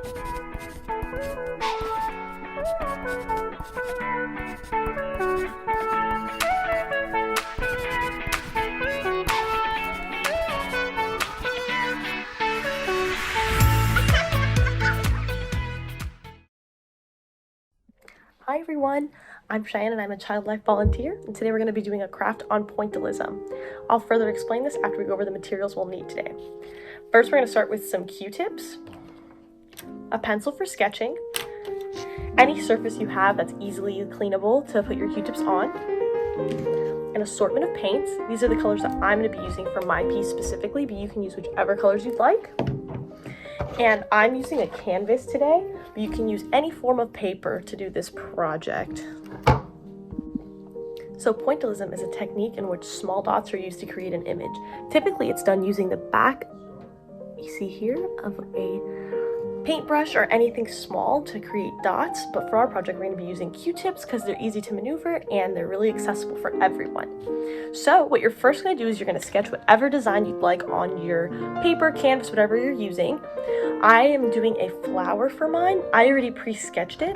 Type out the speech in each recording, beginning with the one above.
Hi everyone, I'm Cheyenne and I'm a child life volunteer, and today we're going to be doing a craft on pointillism. I'll further explain this after we go over the materials we'll need today. First, we're going to start with some Q-tips, a pencil for sketching, any surface you have that's easily cleanable to put your Q-tips on, an assortment of paints. These are the colors that I'm going to be using for my piece specifically, but you can use whichever colors you'd like. And I'm using a canvas today, but you can use any form of paper to do this project. So pointillism is a technique in which small dots are used to create an image. Typically, it's done using the back, you see here, of a paintbrush or anything small to create dots, but for our project, we're going to be using Q-tips because they're easy to maneuver and they're really accessible for everyone. So what you're first going to do is you're going to sketch whatever design you'd like on your paper, canvas, whatever you're using. I am doing a flower for mine. I already pre-sketched it,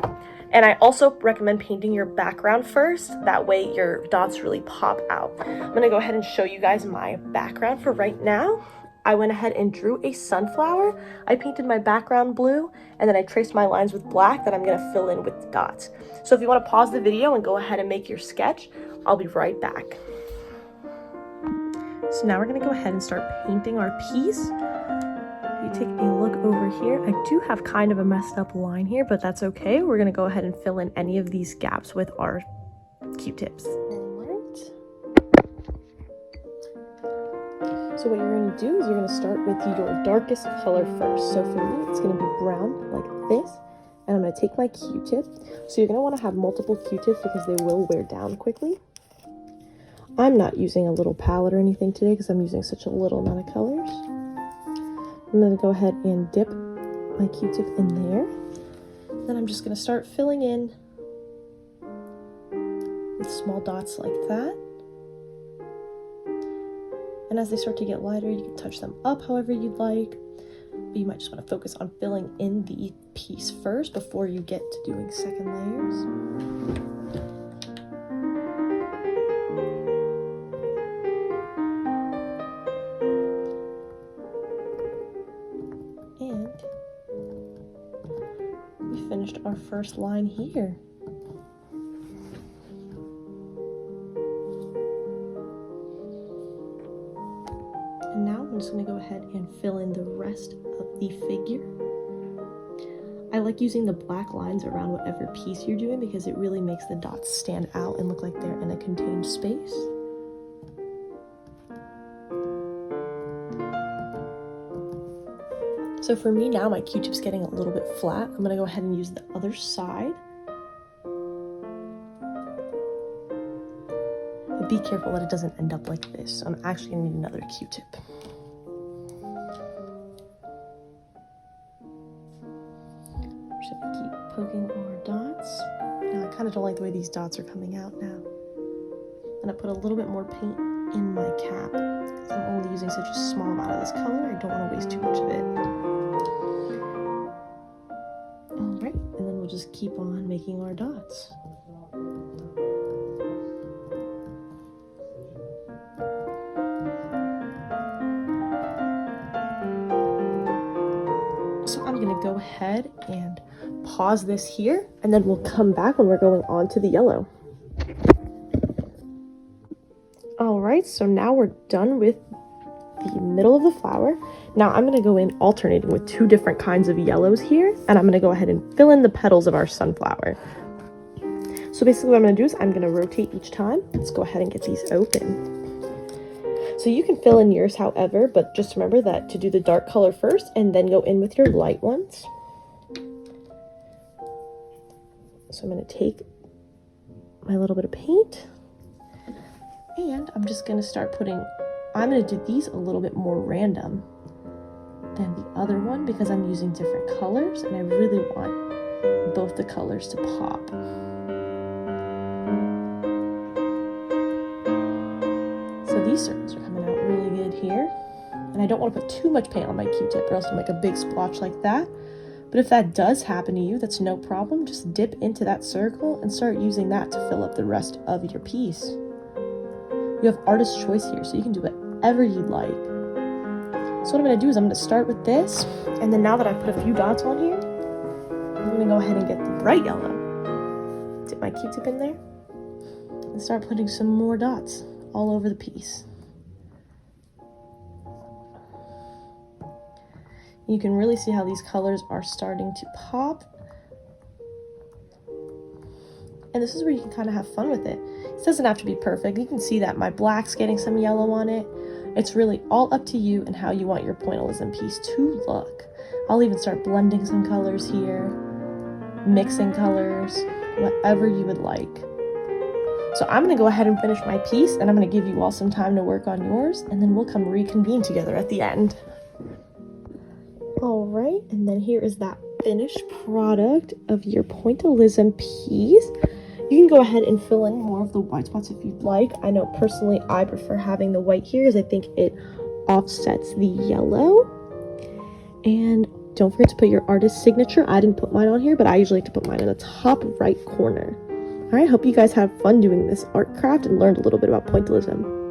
and I also recommend painting your background first. That way your dots really pop out. I'm going to go ahead and show you guys my background for right now. I went ahead and drew a sunflower. I painted my background blue, and then I traced my lines with black that I'm going to fill in with the dots. So if you want to pause the video and go ahead and make your sketch, I'll be right back. So now we're going to go ahead and start painting our piece. You take a look over here. I do have kind of a messed up line here, but that's okay. We're going to go ahead and fill in any of these gaps with our Q-tips. So what you're going to do is you're going to start with your darkest color first. So for me, it's going to be brown like this. And I'm going to take my Q-tip. So you're going to want to have multiple Q-tips because they will wear down quickly. I'm not using a little palette or anything today because I'm using such a little amount of colors. I'm going to go ahead and dip my Q-tip in there. Then I'm just going to start filling in with small dots like that. And as they start to get lighter, you can touch them up however you'd like. But you might just want to focus on filling in the piece first before you get to doing second layers. And we finished our first line here. And now I'm just going to go ahead and fill in the rest of the figure. I like using the black lines around whatever piece you're doing because it really makes the dots stand out and look like they're in a contained space. So for me now, my Q-tip's getting a little bit flat. I'm going to go ahead and use the other side. But be careful that it doesn't end up like this. So I'm actually going to need another Q-tip. Just going to keep poking our dots. Now I kind of don't like the way these dots are coming out now. I'm going to put a little bit more paint in my cap because I'm only using such a small amount of this color. I don't want to waste too much of it. Alright, and then we'll just keep on making our dots. So I'm going to go ahead and pause this here, and then we'll come back when we're going on to the yellow. Alright, so now we're done with the middle of the flower. Now I'm going to go in alternating with two different kinds of yellows here, and I'm going to go ahead and fill in the petals of our sunflower. So basically what I'm going to do is I'm going to rotate each time. Let's go ahead and get these open. So you can fill in yours however, but just remember that to do the dark color first and then go in with your light ones. So I'm going to take my little bit of paint and I'm just going to start I'm going to do these a little bit more random than the other one because I'm using different colors and I really want both the colors to pop. So these circles are coming out really good here. And I don't want to put too much paint on my Q-tip or else I'll make a big splotch like that. But if that does happen to you, that's no problem. Just dip into that circle and start using that to fill up the rest of your piece. You have artist choice here, so you can do whatever you like. So what I'm going to do is I'm going to start with this, and then now that I've put a few dots on here, I'm going to go ahead and get the bright yellow. Dip my Q-tip in there, and start putting some more dots all over the piece. You can really see how these colors are starting to pop. And this is where you can kind of have fun with it. It doesn't have to be perfect. You can see that my black's getting some yellow on it. It's really all up to you and how you want your pointillism piece to look. I'll even start blending some colors here, mixing colors, whatever you would like. So I'm going to go ahead and finish my piece, and I'm going to give you all some time to work on yours, and then we'll come reconvene together at the end. All right, and then here is that finished product of your pointillism piece. You can go ahead and fill in more of the white spots if you'd like. I know personally I prefer having the white here as I think it offsets the yellow. And don't forget to put your artist signature. I didn't put mine on here, but I usually like to put mine in the top right corner. All right, hope you guys have fun doing this art craft and learned a little bit about pointillism.